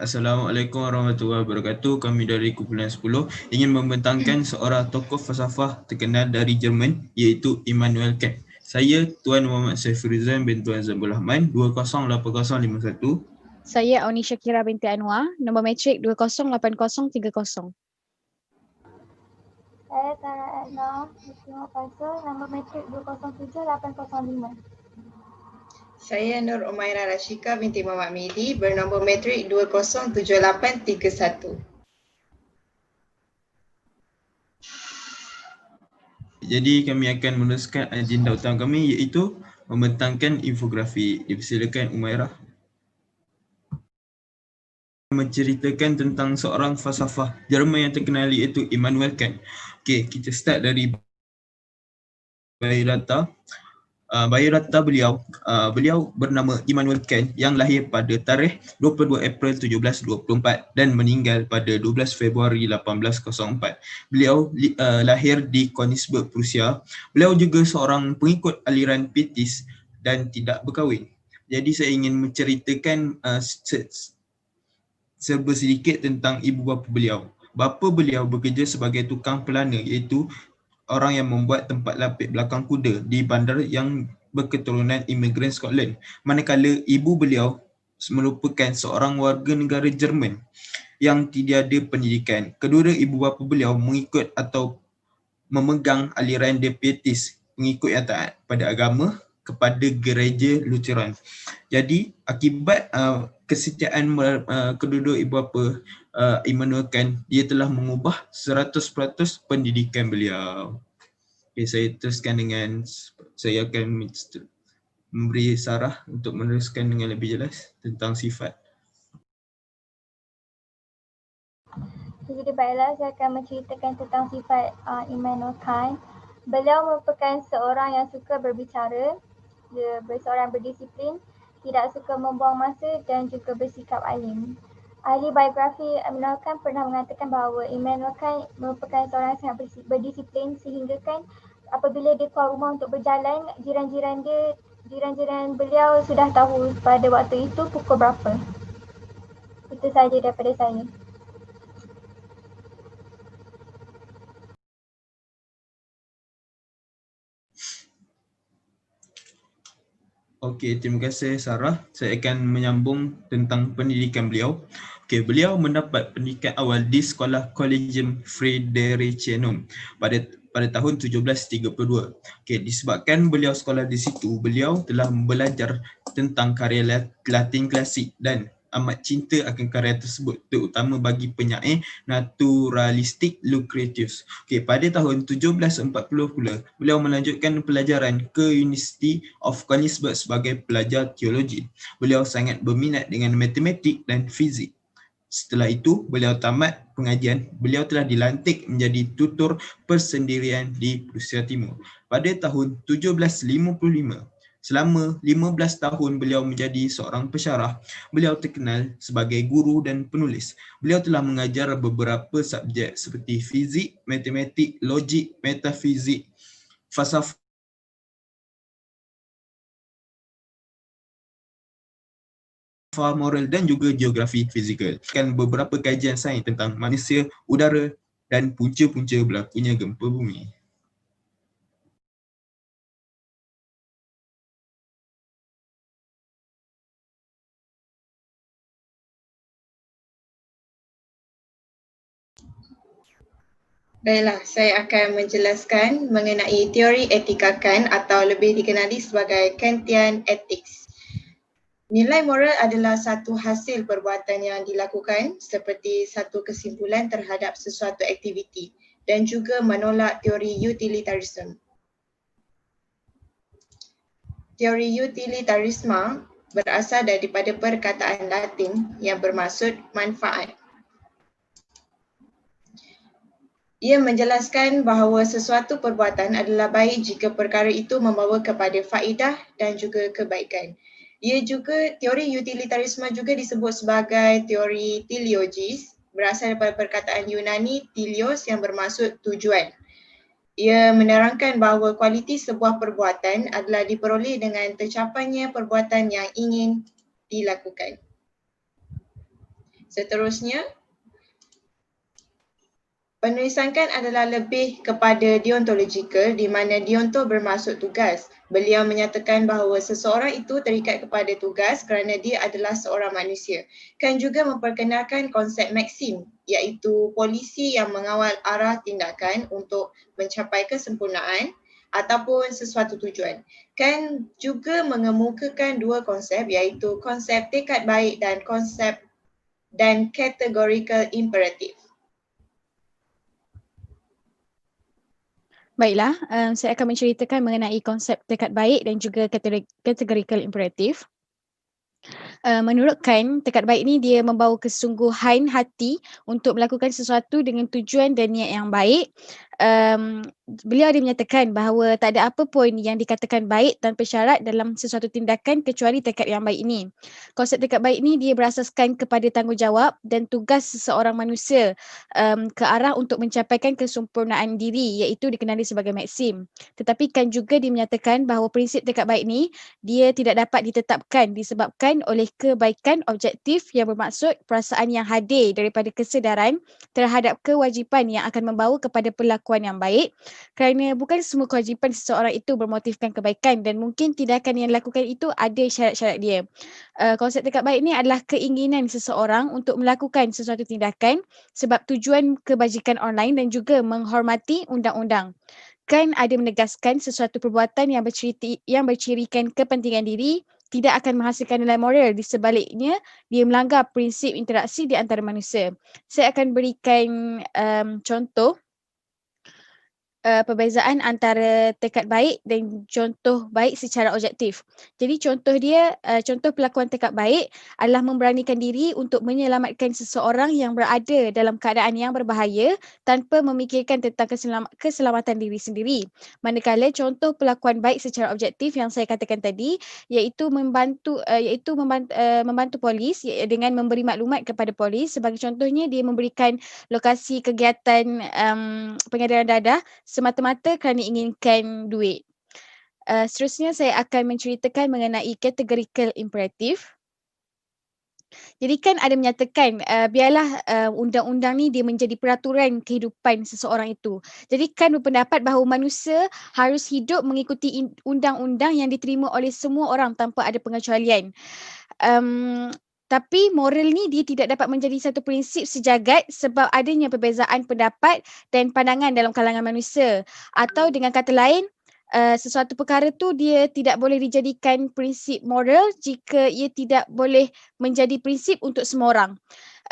Assalamualaikum warahmatullahi wabarakatuh. Kami dari kumpulan 10 ingin membentangkan seorang tokoh falsafah terkenal dari Jerman iaitu Immanuel Kant. Saya Tuan Muhammad Saifurizan bin Tuan Zabul Rahman 208051. Saya Auni Syakira binti Anwar, nombor matrik 208030. Saya Sarah Edna Ismail Faisal, nombor matrik 207805. Saya Nur Umairah Rashika binti Muhammad Mehdi bernombor matrik 207831. Jadi kami akan meneruskan agenda utama kami iaitu membentangkan infografi. Dipersilakan Umairah. Menceritakan tentang seorang falsafah Jerman yang terkenal iaitu Immanuel Kant. Okey, kita start dari biodata. Biodata beliau bernama Immanuel Kant yang lahir pada tarikh 22 April 1724 dan meninggal pada 12 Februari 1804. Beliau lahir di Königsberg, Prussia. Beliau juga seorang pengikut aliran Pietis dan tidak berkahwin. Jadi saya ingin menceritakan sedikit tentang ibu bapa beliau. Bapa beliau bekerja sebagai tukang pelana iaitu orang yang membuat tempat lapik belakang kuda di bandar yang berketurunan imigran Scotland. Manakala ibu beliau merupakan seorang warga negara Jerman yang tidak ada pendidikan. Kedua ibu bapa beliau mengikut atau memegang aliran Pietis, pengikut yang taat pada agama kepada gereja Lutheran. Jadi akibat kesetiaan kedua ibu bapa Immanuel Kant, dia telah mengubah 100% pendidikan beliau. Okay, saya teruskan dengan, saya akan memberi Sarah untuk meneruskan dengan lebih jelas tentang sifat. Jadi baiklah, saya akan menceritakan tentang sifat Immanuel Kant. Beliau merupakan seorang yang suka berbicara, dia seorang berdisiplin, tidak suka membuang masa dan juga bersikap alim. Ahli biografi Immanuel Kant pernah mengatakan bahawa Immanuel Kant merupakan seorang yang sangat berdisiplin sehingga kan apabila dia keluar rumah untuk berjalan, jiran-jiran beliau sudah tahu pada waktu itu pukul berapa. Itu sahaja daripada saya. Okey, terima kasih Sarah. Saya akan menyambung tentang pendidikan beliau. Okey, beliau mendapat pendidikan awal di sekolah Collegium Fridericianum pada tahun 1732. Okey, disebabkan beliau sekolah di situ, beliau telah belajar tentang karya Latin klasik dan amat cinta akan karya tersebut, terutama bagi penyair naturalistik Lucretius. Okey, pada tahun 1740 pula, beliau melanjutkan pelajaran ke University of Königsberg sebagai pelajar teologi. Beliau sangat berminat dengan matematik dan fizik. Setelah itu, beliau tamat pengajian. Beliau telah dilantik menjadi tutor persendirian di Prussia Timur. Pada tahun 1755, selama 15 tahun beliau menjadi seorang pensyarah. Beliau terkenal sebagai guru dan penulis. Beliau telah mengajar beberapa subjek seperti fizik, matematik, logik, metafizik, falsafah, moral dan juga geografi fizikal. Beberapa kajian sains tentang manusia, udara dan punca-punca berlakunya gempa bumi. Baiklah, saya akan menjelaskan mengenai teori etika Kant atau lebih dikenali sebagai Kantian Ethics. Nilai moral adalah satu hasil perbuatan yang dilakukan seperti satu kesimpulan terhadap sesuatu aktiviti dan juga menolak teori utilitarisme. Teori utilitarisme berasal daripada perkataan Latin yang bermaksud manfaat. Ia menjelaskan bahawa sesuatu perbuatan adalah baik jika perkara itu membawa kepada faedah dan juga kebaikan. Teori utilitarisme juga disebut sebagai teori teleologis, berasal daripada perkataan Yunani teleos yang bermaksud tujuan. Ia menerangkan bahawa kualiti sebuah perbuatan adalah diperoleh dengan tercapainya perbuatan yang ingin dilakukan. Seterusnya, penulisan Kant adalah lebih kepada deontologikal di mana deonto bermaksud tugas. Beliau menyatakan bahawa seseorang itu terikat kepada tugas kerana dia adalah seorang manusia. Kant juga memperkenalkan konsep maksim iaitu polisi yang mengawal arah tindakan untuk mencapai kesempurnaan ataupun sesuatu tujuan. Kant juga mengemukakan dua konsep iaitu konsep tekad baik dan categorical imperative. Baiklah, saya akan menceritakan mengenai konsep tekad baik dan juga categorical imperative. Menurut Kant, tekad baik ni dia membawa kesungguhan hati untuk melakukan sesuatu dengan tujuan dan niat yang baik. Beliau ada menyatakan bahawa tak ada apa pun yang dikatakan baik tanpa syarat dalam sesuatu tindakan kecuali tekad yang baik ini. Konsep tekad baik ni dia berasaskan kepada tanggungjawab dan tugas seseorang manusia ke arah untuk mencapaikan kesempurnaan diri iaitu dikenali sebagai maksim. Tetapi Kant juga dia menyatakan bahawa prinsip tekad baik ni dia tidak dapat ditetapkan disebabkan oleh kebaikan objektif yang bermaksud perasaan yang hadir daripada kesedaran terhadap kewajipan yang akan membawa kepada perlakuan yang baik, kerana bukan semua kewajipan seseorang itu bermotifkan kebaikan dan mungkin tindakan yang dilakukan itu ada syarat-syarat dia. Konsep tekad baik ni adalah keinginan seseorang untuk melakukan sesuatu tindakan sebab tujuan kebajikan online dan juga menghormati undang-undang. Kant ada menegaskan sesuatu perbuatan yang bercirikan kepentingan diri tidak akan menghasilkan nilai moral. Di sebaliknya, dia melanggar prinsip interaksi di antara manusia. Saya akan berikan contoh perbezaan antara tekad baik dan contoh baik secara objektif. Jadi contoh pelakuan tekad baik adalah memberanikan diri untuk menyelamatkan seseorang yang berada dalam keadaan yang berbahaya tanpa memikirkan tentang keselamatan diri sendiri. Manakala contoh pelakuan baik secara objektif yang saya katakan tadi iaitu membantu polis dengan memberi maklumat kepada polis. Sebagai contohnya, dia memberikan lokasi kegiatan pengedaran dadah semata-mata kerana inginkan duit. Seterusnya saya akan menceritakan mengenai categorical imperative. Jadi kan ada menyatakan biarlah undang-undang ni dia menjadi peraturan kehidupan seseorang itu. Jadi kan berpendapat bahawa manusia harus hidup mengikuti undang-undang yang diterima oleh semua orang tanpa ada pengecualian. Tapi moral ni dia tidak dapat menjadi satu prinsip sejagat sebab adanya perbezaan pendapat dan pandangan dalam kalangan manusia. Atau dengan kata lain, sesuatu perkara tu dia tidak boleh dijadikan prinsip moral jika ia tidak boleh menjadi prinsip untuk semua orang.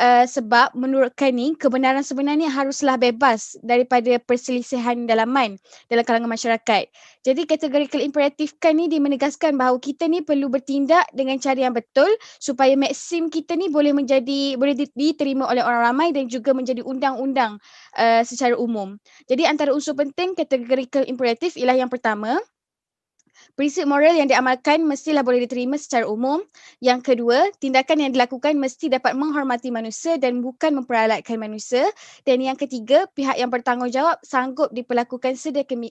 Sebab menurut Kant ni, kebenaran sebenarnya haruslah bebas daripada perselisihan dalaman dalam kalangan masyarakat. Jadi categorical imperative Kant ni dia menegaskan bahawa kita ni perlu bertindak dengan cara yang betul supaya maksim kita ni boleh diterima oleh orang ramai dan juga menjadi undang-undang secara umum. Jadi antara unsur penting categorical imperative ialah yang pertama, prinsip moral yang diamalkan mestilah boleh diterima secara umum. Yang kedua, tindakan yang dilakukan mesti dapat menghormati manusia dan bukan memperalatkan manusia. Dan yang ketiga, pihak yang bertanggungjawab sanggup diperlakukan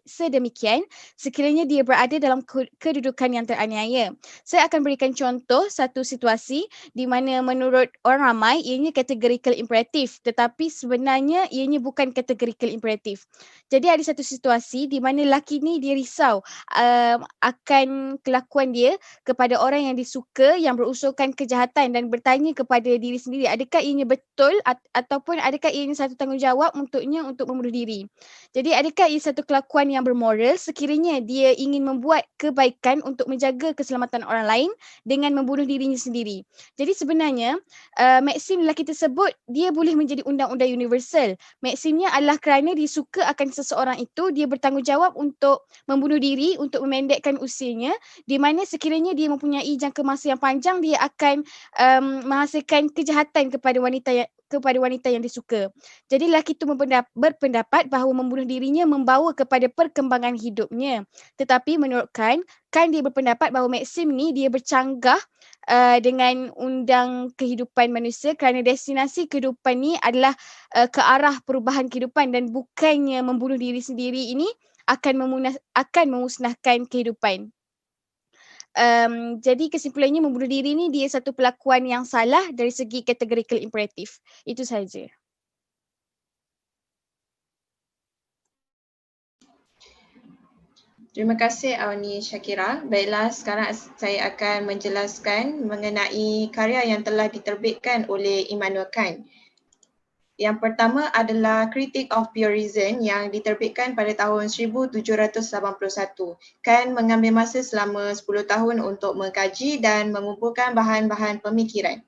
sedemikian sekiranya dia berada dalam kedudukan yang teraniaya. Saya akan berikan contoh satu situasi di mana menurut orang ramai ianya categorical imperative tetapi sebenarnya ianya bukan categorical imperative. Jadi ada satu situasi di mana lelaki ni dia risau akan kelakuan dia kepada orang yang disuka yang berusulkan kejahatan dan bertanya kepada diri sendiri adakah ianya betul ataupun adakah ianya satu tanggungjawab untuknya untuk membunuh diri. Jadi adakah ia satu kelakuan yang bermoral sekiranya dia ingin membuat kebaikan untuk menjaga keselamatan orang lain dengan membunuh dirinya sendiri. Jadi sebenarnya maksim lelaki tersebut dia boleh menjadi undang-undang universal. Maksimnya adalah kerana dia suka akan seseorang itu, dia bertanggungjawab untuk membunuh diri untuk memendekkan usianya, di mana sekiranya dia mempunyai jangka masa yang panjang dia akan menghasilkan kejahatan kepada wanita yang disuka. Jadi lelaki itu berpendapat bahawa membunuh dirinya membawa kepada perkembangan hidupnya. Tetapi menurut Kant dia berpendapat bahawa maksim ni dia bercanggah dengan undang kehidupan manusia kerana destinasi kehidupan ni adalah ke arah perubahan kehidupan dan bukannya membunuh diri sendiri ini akan memusnahkan kehidupan. Jadi kesimpulannya membunuh diri ni dia satu perlakuan yang salah dari segi categorical imperative. Itu saja. Terima kasih Auni Syakira. Baiklah, sekarang saya akan menjelaskan mengenai karya yang telah diterbitkan oleh Immanuel Kant. Yang pertama adalah Critique of Pure Reason yang diterbitkan pada tahun 1781. Kant mengambil masa selama 10 tahun untuk mengkaji dan mengumpulkan bahan-bahan pemikiran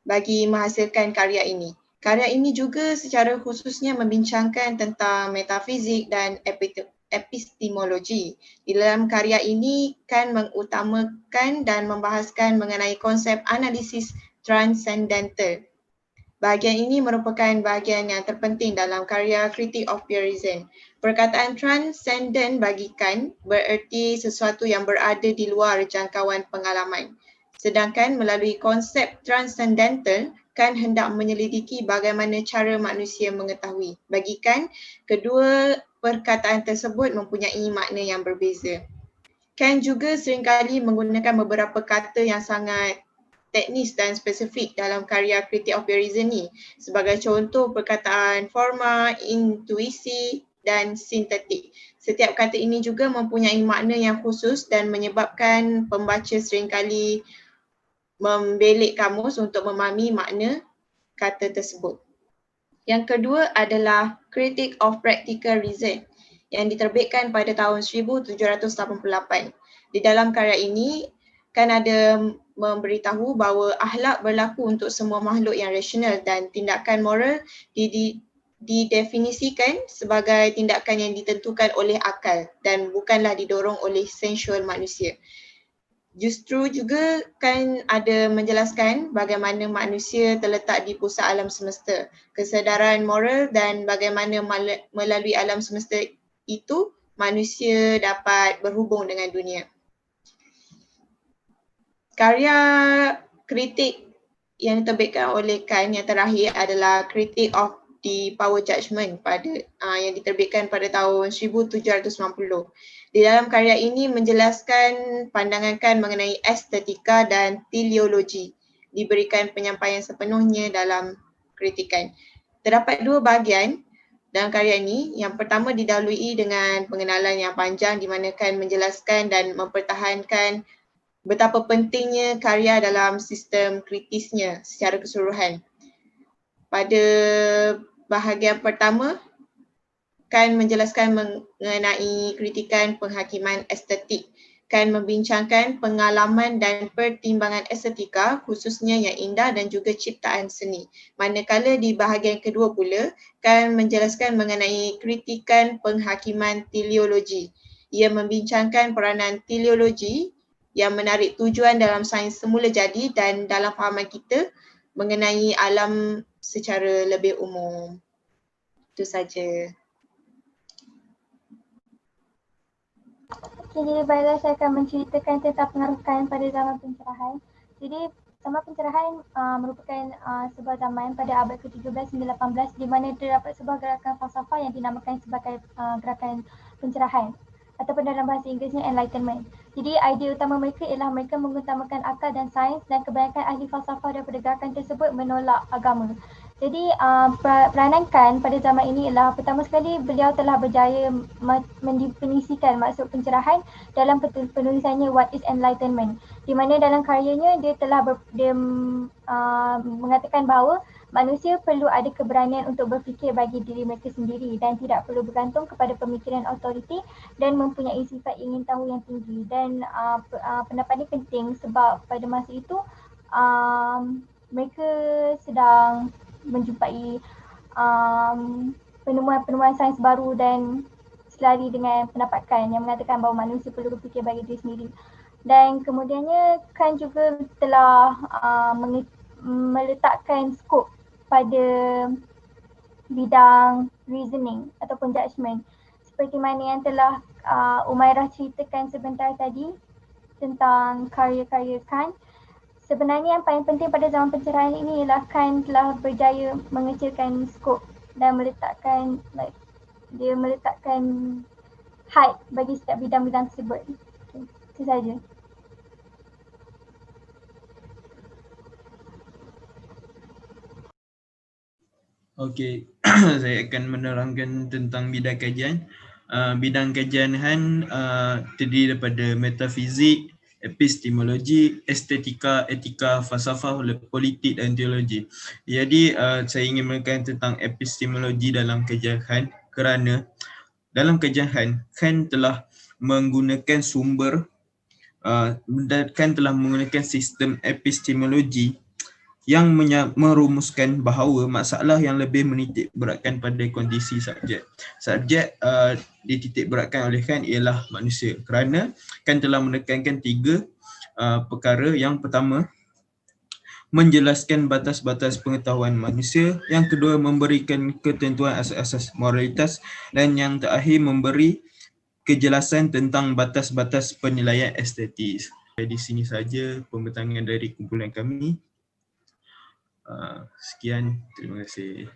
bagi menghasilkan karya ini. Karya ini juga secara khususnya membincangkan tentang metafizik dan epistemologi. Di dalam karya ini Kant mengutamakan dan membahaskan mengenai konsep analisis transcendental. Bahagian ini merupakan bahagian yang terpenting dalam karya Critique of Pure Reason. Perkataan transcendent bagi Kant bererti sesuatu yang berada di luar jangkauan pengalaman. Sedangkan melalui konsep transcendental, Kant hendak menyelidiki bagaimana cara manusia mengetahui. Bagi Kant, kedua perkataan tersebut mempunyai makna yang berbeza. Kant juga seringkali menggunakan beberapa kata yang sangat teknis dan spesifik dalam karya Critique of Pure Reason ni. Sebagai contoh perkataan forma, intuisi dan sintetik. Setiap kata ini juga mempunyai makna yang khusus dan menyebabkan pembaca seringkali membelik kamus untuk memahami makna kata tersebut. Yang kedua adalah Critique of Practical Reason yang diterbitkan pada tahun 1788. Di dalam karya ini kan ada memberitahu bahawa akhlak berlaku untuk semua makhluk yang rasional dan tindakan moral didefinisikan sebagai tindakan yang ditentukan oleh akal dan bukanlah didorong oleh sensual manusia. Justru juga kan ada menjelaskan bagaimana manusia terletak di pusat alam semesta, kesedaran moral dan bagaimana melalui alam semesta itu manusia dapat berhubung dengan dunia. Karya kritik yang diterbitkan oleh Kant yang terakhir adalah Critique of the Power Judgment yang diterbitkan pada tahun 1790. Di dalam karya ini menjelaskan pandangan Kant mengenai estetika dan teleologi, diberikan penyampaian sepenuhnya dalam kritikan. Terdapat dua bahagian dalam karya ini. Yang pertama didahului dengan pengenalan yang panjang di mana Kant menjelaskan dan mempertahankan betapa pentingnya karya dalam sistem kritisnya secara keseluruhan. Pada bahagian pertama, Kant menjelaskan mengenai kritikan penghakiman estetik. Kant membincangkan pengalaman dan pertimbangan estetika khususnya yang indah dan juga ciptaan seni. Manakala di bahagian kedua pula, Kant menjelaskan mengenai kritikan penghakiman teleologi. Ia membincangkan peranan teleologi yang menarik tujuan dalam sains semula jadi dan dalam fahaman kita mengenai alam secara lebih umum. Itu saja. Okay, jadi baiklah saya akan menceritakan tentang pengaruh Kant pada zaman pencerahan. Jadi zaman pencerahan merupakan sebuah zaman pada abad ke-17 hingga 18 di mana terdapat sebuah gerakan falsafah yang dinamakan sebagai gerakan pencerahan ataupun dalam bahasa Inggerisnya Enlightenment. Jadi idea utama mereka ialah mereka mengutamakan akal dan sains dan kebanyakan ahli falsafah daripada gerakan tersebut menolak agama. Jadi peranan Kant pada zaman ini ialah pertama sekali beliau telah berjaya mendefinisikan maksud pencerahan dalam penulisannya What is Enlightenment, di mana dalam karyanya dia telah mengatakan bahawa manusia perlu ada keberanian untuk berfikir bagi diri mereka sendiri dan tidak perlu bergantung kepada pemikiran autoriti dan mempunyai sifat ingin tahu yang tinggi. Dan pendapat ini penting sebab pada masa itu mereka sedang menjumpai penemuan-penemuan sains baru dan selari dengan pendapat Kant yang mengatakan bahawa manusia perlu berfikir bagi diri sendiri. Dan kemudiannya Kant juga telah meletakkan skop pada bidang reasoning ataupun judgement seperti mana yang telah Umairah ceritakan sebentar tadi tentang karya-karya Kant. Sebenarnya yang paling penting pada zaman pencerahan ini ialah Kant telah berjaya mengecilkan skop dan meletakkan had bagi setiap bidang-bidang tersebut. Okay, itu saja. Okey, saya akan menerangkan tentang bidang kajian. Bidang kajian Han terdiri daripada metafizik, epistemologi, estetika, etika, falsafah, politik dan teologi. Jadi saya ingin menerangkan tentang epistemologi dalam kajian Han kerana dalam kajian Han telah menggunakan sumber telah menggunakan sistem epistemologi yang merumuskan bahawa masalah yang lebih menitik beratkan pada kondisi subjek. Subjek dititik beratkan oleh Kant ialah manusia kerana Kant telah menekankan 3 perkara. Yang pertama, menjelaskan batas-batas pengetahuan manusia. Yang kedua, memberikan ketentuan asas-asas moralitas. Dan yang terakhir, memberi kejelasan tentang batas-batas penilaian estetis. Di sini saja pembentangan dari kumpulan kami. Sekian, terima kasih.